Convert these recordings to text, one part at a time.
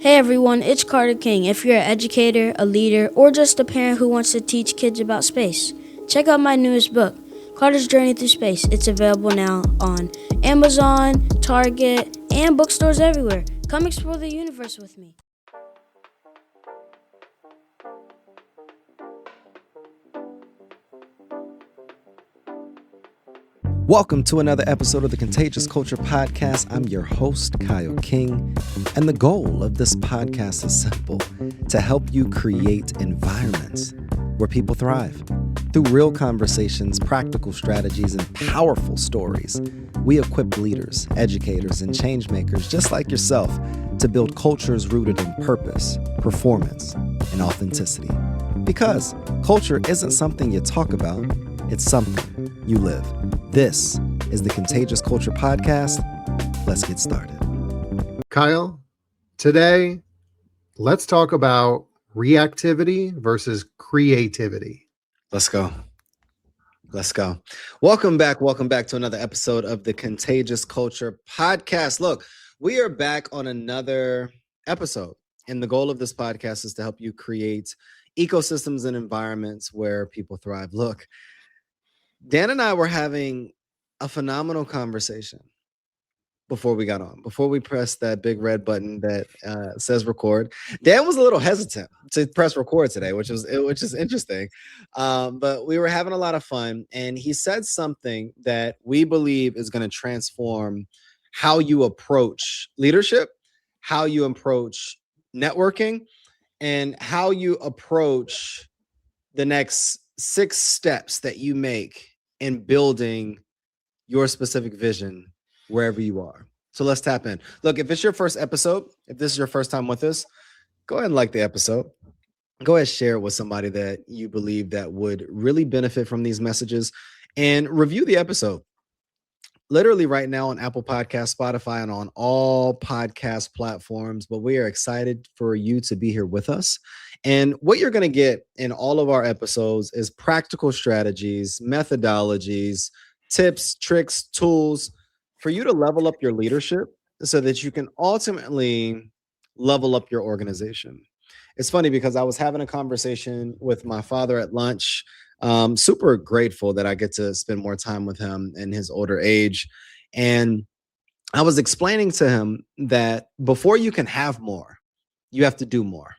Hey everyone, it's Carter King. If you're an educator, a leader, or just a parent who wants to teach kids about space, check out my newest book, Carter's Journey Through Space. It's available now on Amazon, Target, and bookstores everywhere. Come explore the universe with me. Welcome to another episode of the Contagious Culture Podcast. I'm your host, Kyle King, and the goal of this podcast is simple: to help you create environments where people thrive. Through real conversations, practical strategies, and powerful stories, we equip leaders, educators, and change makers just like yourself to build cultures rooted in purpose, performance, and authenticity. Because culture isn't something you talk about, it's something you live. This is the Contagious Culture Podcast. Let's get started. Kyle, today, let's talk about reactivity versus creativity. Let's go. Welcome back to another episode of the Contagious Culture Podcast. Look, we are back on another episode, and the goal of this podcast is to help you create ecosystems and environments where people thrive. Look, Dan and I were having a phenomenal conversation before we got on, before we pressed that big red button that says record. Dan was a little hesitant to press record today, which is interesting. But we were having a lot of fun, and he said something that we believe is going to transform how you approach leadership, how you approach networking, and how you approach the next 6 steps that you make in building your specific vision wherever you are. So let's tap in. Look, if it's your first episode, if this is your first time with us, go ahead and like the episode. Go ahead and share it with somebody that you believe that would really benefit from these messages, and review the episode. Literally right now on Apple Podcasts, Spotify, and on all podcast platforms. But we are excited for you to be here with us. And what you're going to get in all of our episodes is practical strategies, methodologies, tips, tricks, tools for you to level up your leadership so that you can ultimately level up your organization. It's funny because I was having a conversation with my father at lunch. Super grateful that I get to spend more time with him in his older age. And I was explaining to him that before you can have more, you have to do more.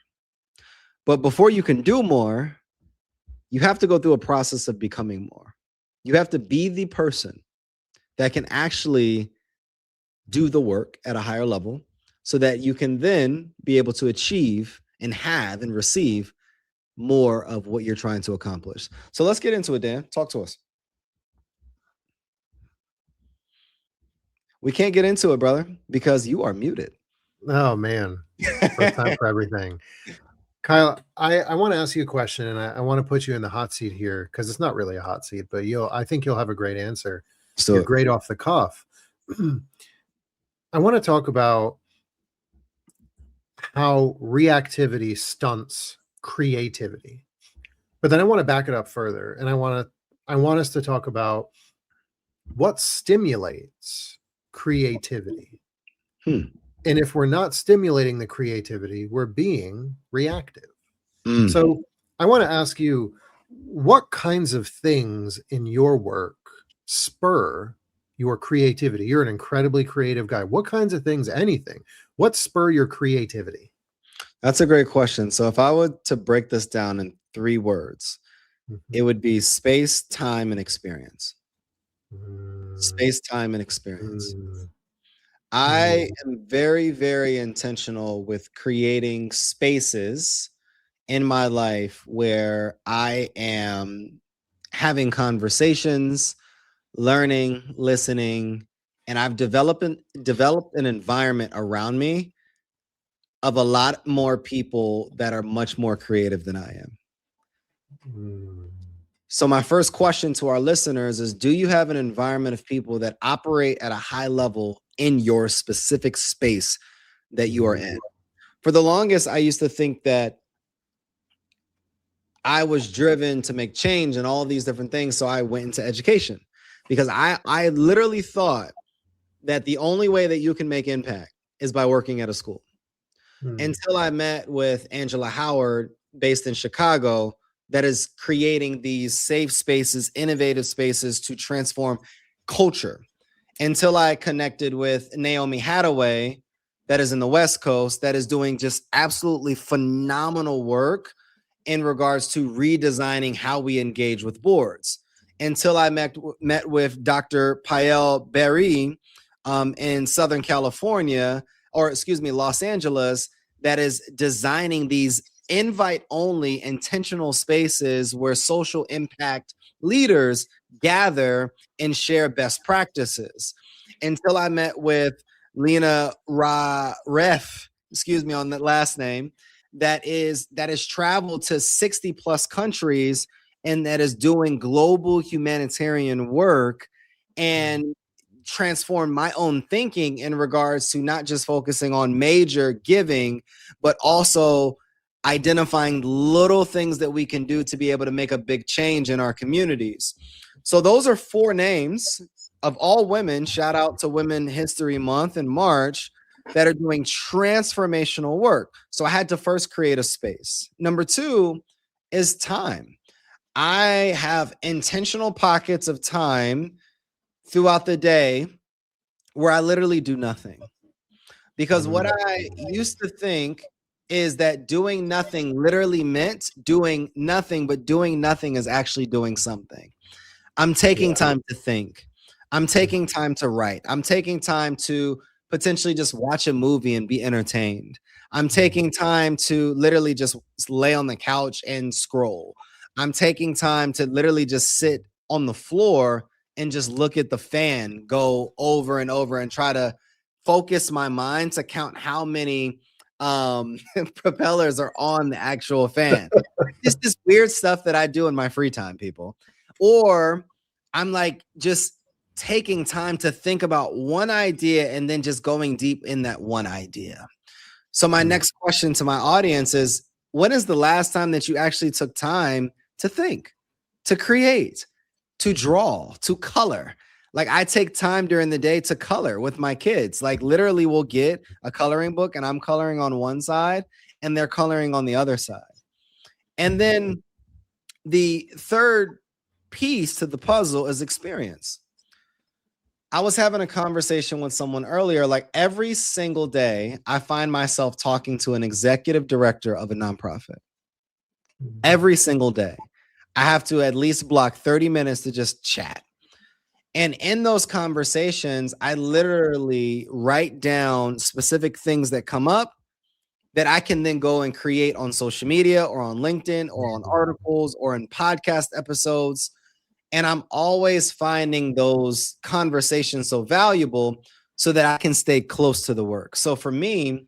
But before you can do more, you have to go through a process of becoming more. You have to be the person that can actually do the work at a higher level so that you can then be able to achieve and have and receive more of what you're trying to accomplish. So let's get into it, Dan. Talk to us. We can't get into it, brother, because you are muted. Oh, man. First time for everything. Kyle, I want to ask you a question, and I want to put you in the hot seat here because it's not really a hot seat, but I think you'll have a great answer. You're great off the cuff. I want to talk about how reactivity stunts creativity. But then I want to back it up further, and I want us to talk about what stimulates creativity. And if we're not stimulating the creativity, we're being reactive. So I want to ask you, what kinds of things in your work spur your creativity? You're an incredibly creative guy. What kinds of things, anything, what spur your creativity? That's a great question. So if I were to break this down in 3 words, it would be space, time, and experience. Space, time, and experience. I am very, very intentional with creating spaces in my life where I am having conversations, learning, listening, and I've developed an environment around me of a lot more people that are much more creative than I am. So my first question to our listeners is, do you have an environment of people that operate at a high level in your specific space that you are in? For the longest, I used to think that I was driven to make change and all these different things. So I went into education because I literally thought that the only way that you can make impact is by working at a school. until I met with Angela Howard, based in Chicago, that is creating these safe spaces, innovative spaces to transform culture. Until I connected with Naomi Hathaway, that is in the West Coast, that is doing just absolutely phenomenal work in regards to redesigning how we engage with boards. Until I met with Dr. Pael Berry in Southern California, or excuse me, Los Angeles, that is designing these invite-only intentional spaces where social impact leaders gather and share best practices. Until I met with Lena Ref, excuse me on that last name, that has traveled to 60 plus countries and that is doing global humanitarian work and transformed my own thinking in regards to not just focusing on major giving, but also identifying little things that we can do to be able to make a big change in our communities. So those are 4 names of all women. Shout out to Women History Month in March, that are doing transformational work. So I had to first create a space. Number 2 is time. I have intentional pockets of time throughout the day where I literally do nothing. Because what I used to think is that doing nothing literally meant doing nothing, but doing nothing is actually doing something. I'm taking time to think. I'm taking time to write. I'm taking time to potentially just watch a movie and be entertained. I'm taking time to literally just lay on the couch and scroll. I'm taking time to literally just sit on the floor and just look at the fan go over and over and try to focus my mind to count how many propellers are on the actual fan. It's this weird stuff that I do in my free time, people. Or I'm like just taking time to think about one idea and then just going deep in that one idea. So my next question to my audience is, when is the last time that you actually took time to think, to create, to draw, to color? Like I take time during the day to color with my kids. Like literally we'll get a coloring book and I'm coloring on one side and they're coloring on the other side. And then the third piece to the puzzle is experience. I was having a conversation with someone earlier, like every single day, I find myself talking to an executive director of a nonprofit. Every single day. I have to at least block 30 minutes to just chat. And in those conversations, I literally write down specific things that come up that I can then go and create on social media or on LinkedIn or on articles or in podcast episodes. And I'm always finding those conversations so valuable so that I can stay close to the work. So for me,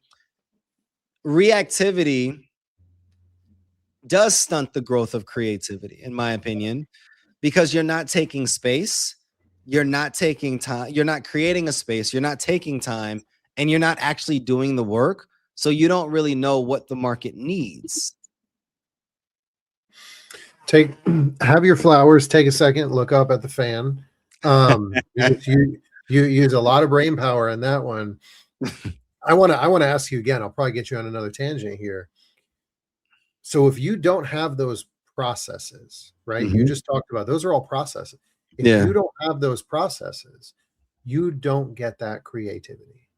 reactivity does stunt the growth of creativity, in my opinion, because you're not taking space, you're not taking time, you're not creating a space, you're not taking time, and you're not actually doing the work. So you don't really know what the market needs. Have your flowers, take a second, look up at the fan. You use a lot of brain power in that one. I want to ask you again, I'll probably get you on another tangent here. So if you don't have those processes, right? You just talked about, those are all processes. If you don't have those processes, you don't get that creativity,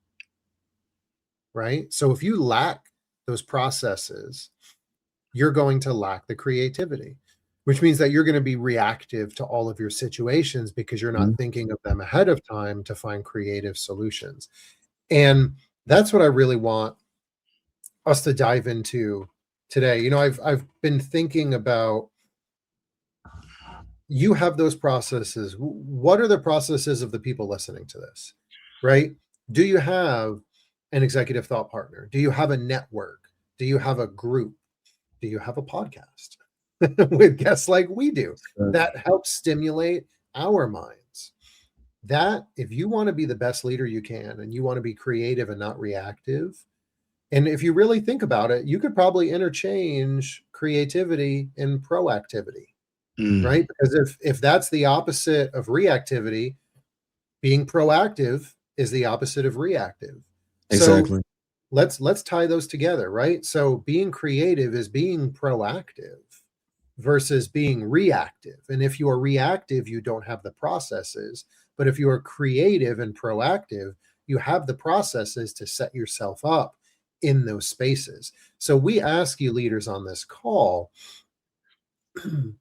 right? So if you lack those processes, you're going to lack the creativity, which means that you're going to be reactive to all of your situations because you're not thinking of them ahead of time to find creative solutions. And that's what I really want us to dive into today. You know, I've been thinking about, you have those processes. What are the processes of the people listening to this, right? Do you have an executive thought partner? Do you have a network? Do you have a group? Do you have a podcast with guests like we do that helps stimulate our minds? That if you want to be the best leader you can and you want to be creative and not reactive, and if you really think about it, you could probably interchange creativity and proactivity, right? Because if that's the opposite of reactivity, being proactive is the opposite of reactive. Exactly. So let's tie those together, right? So being creative is being proactive versus being reactive. And if you are reactive, you don't have the processes. But if you are creative and proactive, you have the processes to set yourself up in those spaces. So we ask you leaders on this call,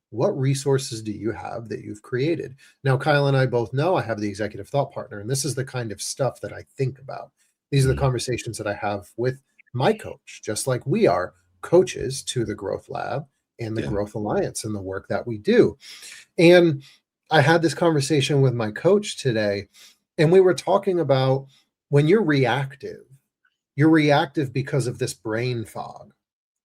what resources do you have that you've created? Now, Kyle and I both know I have the executive thought partner, and this is the kind of stuff that I think about. These are the conversations that I have with my coach, just like we are coaches to the Growth Lab and the Growth Alliance and the work that we do. And I had this conversation with my coach today, and we were talking about when you're reactive because of this brain fog,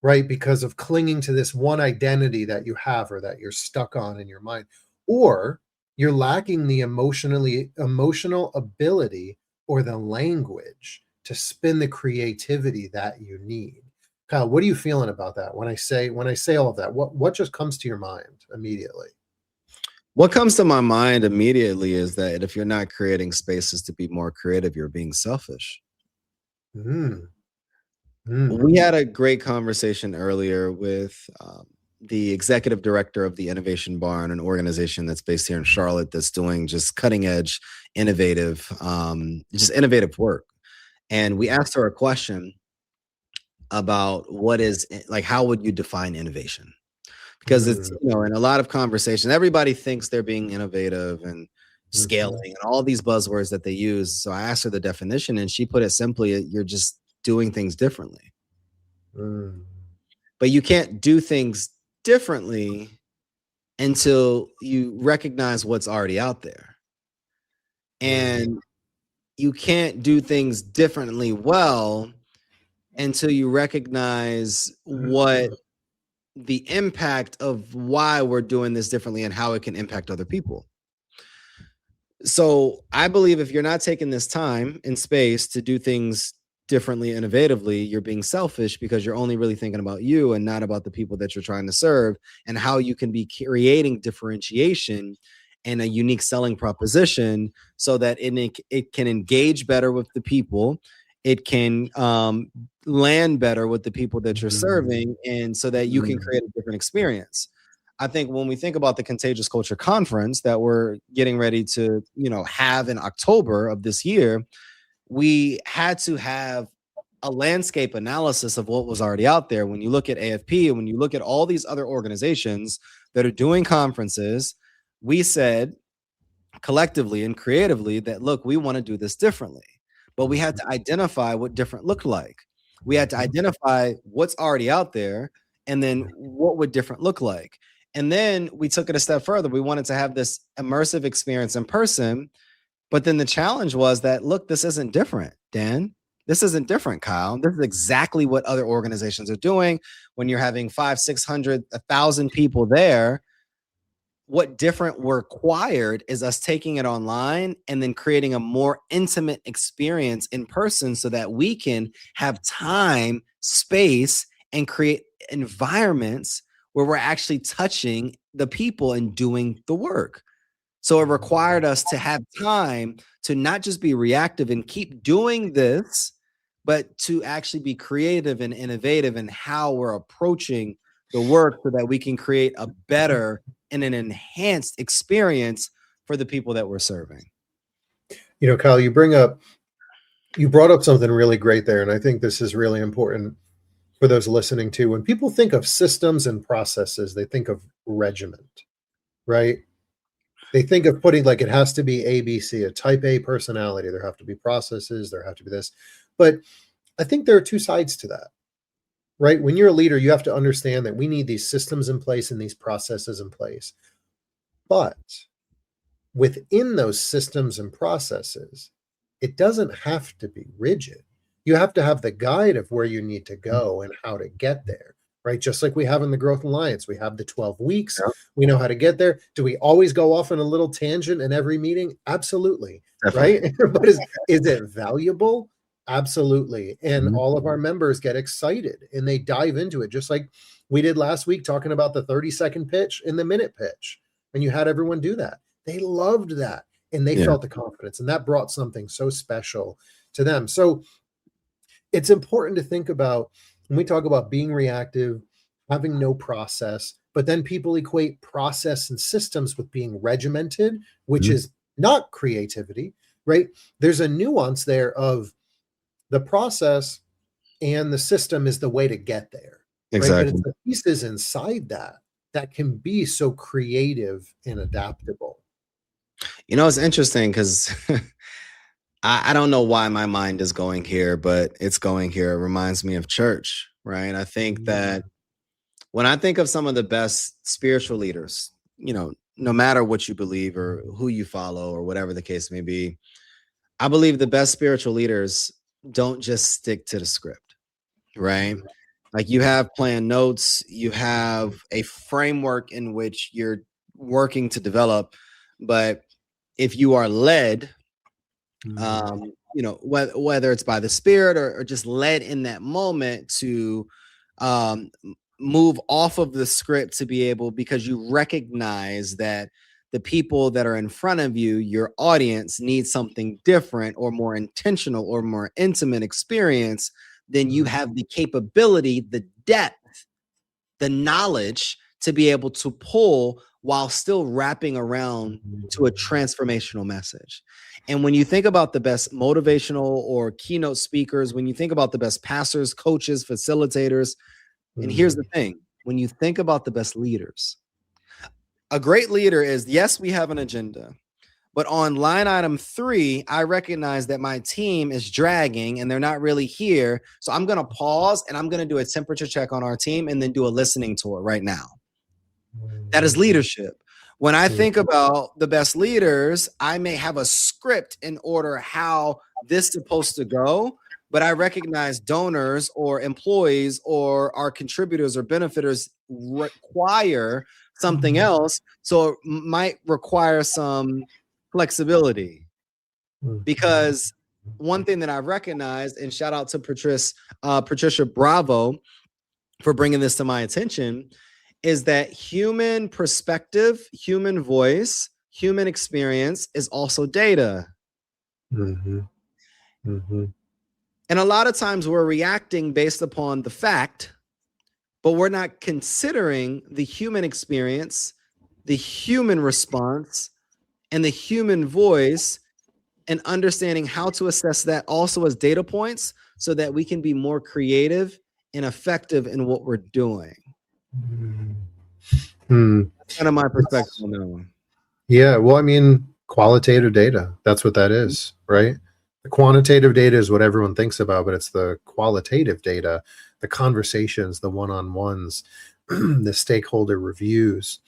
right? Because of clinging to this one identity that you have or that you're stuck on in your mind, or you're lacking the emotional ability or the language to spin the creativity that you need. Kyle, what are you feeling about that? When I say all of that, what just comes to your mind immediately? What comes to my mind immediately is that if you're not creating spaces to be more creative, you're being selfish. We had a great conversation earlier with the executive director of the Innovation Barn, an organization that's based here in Charlotte that's doing just cutting edge, innovative work. And we asked her a question about how would you define innovation? Because it's, in a lot of conversations, everybody thinks they're being innovative and scaling and all these buzzwords that they use. So I asked her the definition, and she put it simply, you're just doing things differently. But you can't do things differently until you recognize what's already out there. And you can't do things differently well until you recognize what the impact of why we're doing this differently and how it can impact other people. So I believe if you're not taking this time and space to do things differently, innovatively, you're being selfish because you're only really thinking about you and not about the people that you're trying to serve, and how you can be creating differentiation and a unique selling proposition so that it can engage better with the people. It can land better with the people that you're serving, and so that you can create a different experience. I think when we think about the Contagious Culture Conference that we're getting ready to, have in October of this year, we had to have a landscape analysis of what was already out there. When you look at AFP and when you look at all these other organizations that are doing conferences, we said collectively and creatively that, look, we want to do this differently. But we had to identify what different looked like. We had to identify what's already out there, and then what would different look like. And then we took it a step further. We wanted to have this immersive experience in person. But then the challenge was that, look, this isn't different, Dan. This isn't different, Kyle. This is exactly what other organizations are doing. When you're having 500, 600, 1,000 people there, what different required is us taking it online and then creating a more intimate experience in person so that we can have time, space, and create environments where we're actually touching the people and doing the work. So it required us to have time to not just be reactive and keep doing this, but to actually be creative and innovative in how we're approaching the work so that we can create a better and an enhanced experience for the people that we're serving. Kyle, you brought up something really great there. And I think this is really important for those listening too. When people think of systems and processes, they think of regiment, right? They think of putting it has to be ABC, a type A personality. There have to be processes. There have to be this. But I think there are two sides to that, right? When you're a leader, you have to understand that we need these systems in place and these processes in place. But within those systems and processes, it doesn't have to be rigid. You have to have the guide of where you need to go and how to get there. Right? Just like we have in the Growth Alliance, we have the 12 weeks. Yeah. We know how to get there. Do we always go off on a little tangent in every meeting? Absolutely. Definitely. Right? But is it valuable? Absolutely. And all of our members get excited and they dive into it, just like we did last week, talking about the 30-second pitch and the minute pitch. And you had everyone do that. They loved that. And they felt the confidence. And that brought something so special to them. So it's important to think about when we talk about being reactive, having no process, but then people equate process and systems with being regimented, which is not creativity, right? There's a nuance there of the process and the system is the way to get there, right? But it's Exactly. the pieces inside that can be so creative and adaptable. It's interesting because I don't know why my mind is going here, but it's going here. It reminds me of church, right? I think that when I think of some of the best spiritual leaders, no matter what you believe or who you follow or whatever the case may be, I believe the best spiritual leaders don't just stick to the script, right? Like you have planned notes, you have a framework in which you're working to develop, but if you are led, whether it's by the spirit or just led in that moment to move off of the script to be able, because you recognize that the people that are in front of you, your audience, needs something different or more intentional or more intimate experience, then you have the capability, the depth, the knowledge to be able to pull while still wrapping around to a transformational message. And when you think about the best motivational or keynote speakers, when you think about the best pastors, coaches, facilitators, and here's the thing, when you think about the best leaders, a great leader is, yes, we have an agenda, but on line item 3, I recognize that my team is dragging and they're not really here. So I'm going to pause and I'm going to do a temperature check on our team and then do a listening tour right now. That is leadership. When I think about the best leaders, I may have a script in order how this is supposed to go, but I recognize donors or employees or our contributors or benefiters require something else. So it might require some flexibility, because one thing that I've recognized, and shout out to Patricia Bravo for bringing this to my attention, is that human perspective, human voice, human experience is also data. And a lot of times we're reacting based upon the fact, but we're not considering the human experience, the human response, and the human voice, and understanding how to assess that also as data points so that we can be more creative and effective in what we're doing. That's kind of my perspective on that one. Yeah, well, I mean, qualitative data, that's what that is, right? The quantitative data is what everyone thinks about, but it's the qualitative data, the conversations, the one-on-ones, the stakeholder reviews.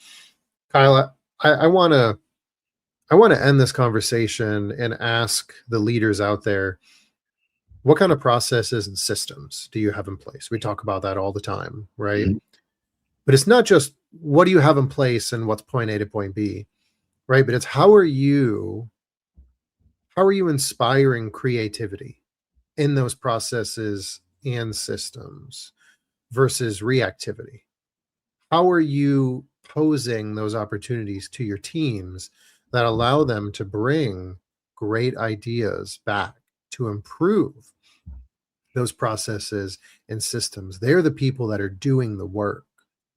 Kyle, I want to end this conversation and ask the leaders out there, what kind of processes and systems do you have in place? We talk about that all the time, right? But it's not just what do you have in place and what's point A to point B, right? But it's how are you inspiring creativity in those processes and systems versus reactivity? How are you posing those opportunities to your teams that allow them to bring great ideas back to improve those processes and systems? They're the people that are doing the work.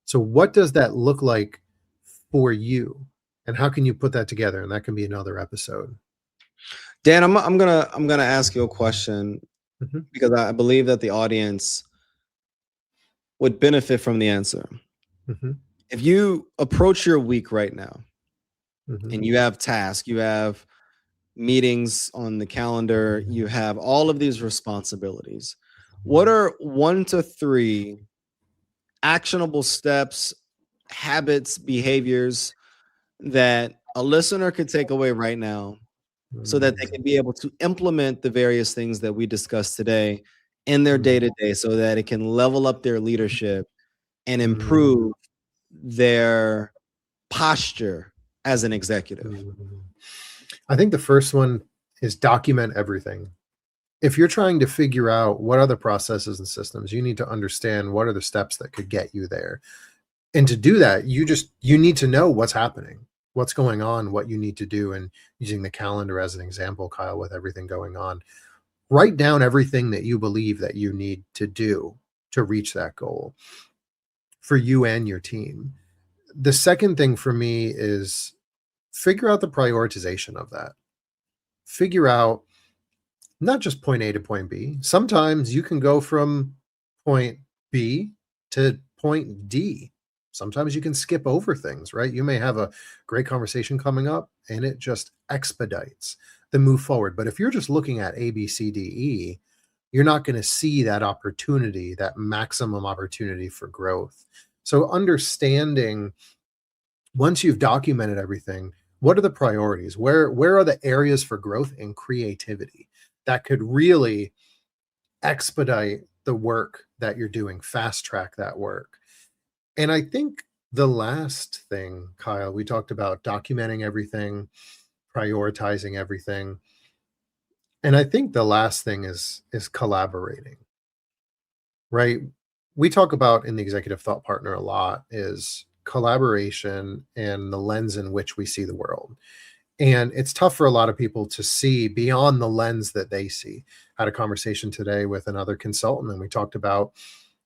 So what does that look like for you? And how can you put that together? And that can be another episode. Dan, I'm gonna ask you a question because I believe that the audience would benefit from the answer. If you approach your week right now and you have tasks, you have meetings on the calendar, you have all of these responsibilities, what are 1 to 3 actionable steps, habits, behaviors that a listener could take away right now so that they can be able to implement the various things that we discussed today in their day-to-day so that it can level up their leadership and improve their posture as an executive? I think the first one is document everything. If you're trying to figure out what are the processes and systems, you need to understand what are the steps that could get you there. And to do that, you need to know what's happening, what's going on, what you need to do. And using the calendar as an example, Kyle, with everything going on, Write down everything that you believe that you need to do to reach that goal for you and your team. The second thing for me is figure out the prioritization of that. Figure out not just point A to point B. Sometimes you can go from point B to point D. Sometimes you can skip over things, right? You may have a great conversation coming up and it just expedites the move forward. But if you're just looking at A, B, C, D, E, you're not going to see that opportunity, that maximum opportunity for growth. So understanding, once you've documented everything, what are the priorities? Where are the areas for growth and creativity that could really expedite the work that you're doing, fast track that work? And I think the last thing, Kyle, we talked about documenting everything, prioritizing everything. And I think the last thing is collaborating, right? We talk about in the Executive Thought Partner a lot is collaboration and the lens in which we see the world. And it's tough for a lot of people to see beyond the lens that they see. I had a conversation today with another consultant, and we talked about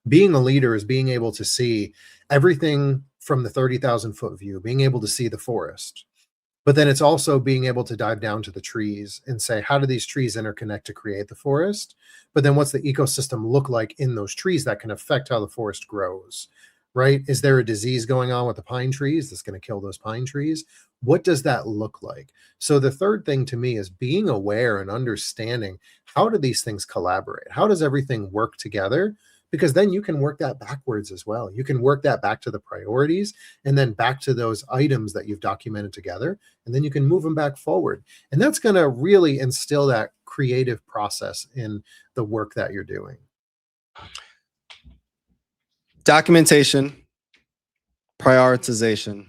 being a leader is being able to see everything from the 30,000 foot view, being able to see the forest. But then it's also being able to dive down to the trees and say, how do these trees interconnect to create the forest? But then what's the ecosystem look like in those trees that can affect how the forest grows, right? Is there a disease going on with the pine trees that's going to kill those pine trees? What does that look like? So the third thing to me is being aware and understanding, how do these things collaborate? How does everything work together? Because then you can work that backwards as well. You can work that back to the priorities and then back to those items that you've documented together, and then you can move them back forward. And that's going to really instill that creative process in the work that you're doing. Documentation, prioritization,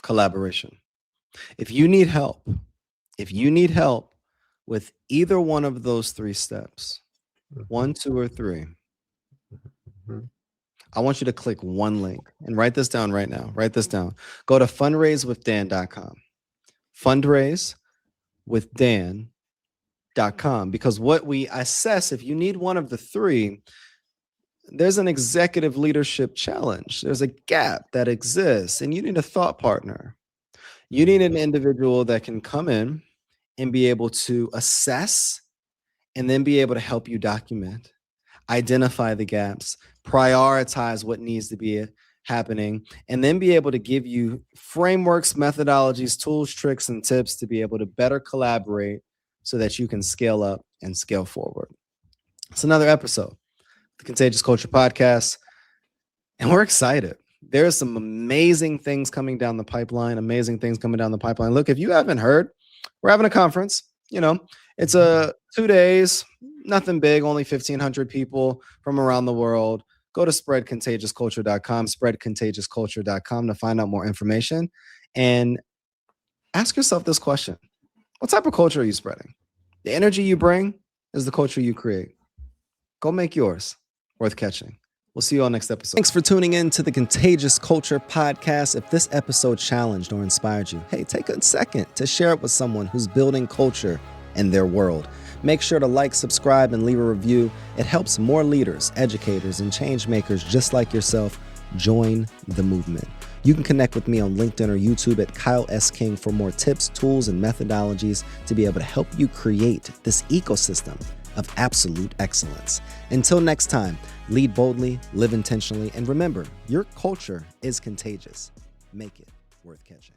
collaboration. If you need help with either one of those three steps, 1, 2, or 3, I want you to click one link and write this down right now. Write this down. Go to fundraisewithdan.com. Fundraisewithdan.com. Because what we assess, if you need one of the three, there's an executive leadership challenge. There's a gap that exists, and you need a thought partner. You need an individual that can come in and be able to assess and then be able to help you document, identify the gaps, prioritize what needs to be happening, and then be able to give you frameworks, methodologies, tools, tricks, and tips to be able to better collaborate so that you can scale up and scale forward. It's another episode, the Contagious Culture Podcast, and we're excited. There's some amazing things coming down the pipeline, Look, if you haven't heard, we're having a conference. It's 2 days, nothing big, only 1,500 people from around the world. Go to spreadcontagiousculture.com to find out more information, and ask yourself this question. What type of culture are you spreading? The energy you bring is the culture you create. Go make yours worth catching. We'll see you on next episode. Thanks for tuning in to the Contagious Culture Podcast. If this episode challenged or inspired you, hey, take a second to share it with someone who's building culture in their world. Make sure to like, subscribe, and leave a review. It helps more leaders, educators, and change makers just like yourself join the movement. You can connect with me on LinkedIn or YouTube at Kyle S. King for more tips, tools, and methodologies to be able to help you create this ecosystem of absolute excellence. Until next time, lead boldly, live intentionally, and remember, your culture is contagious. Make it worth catching.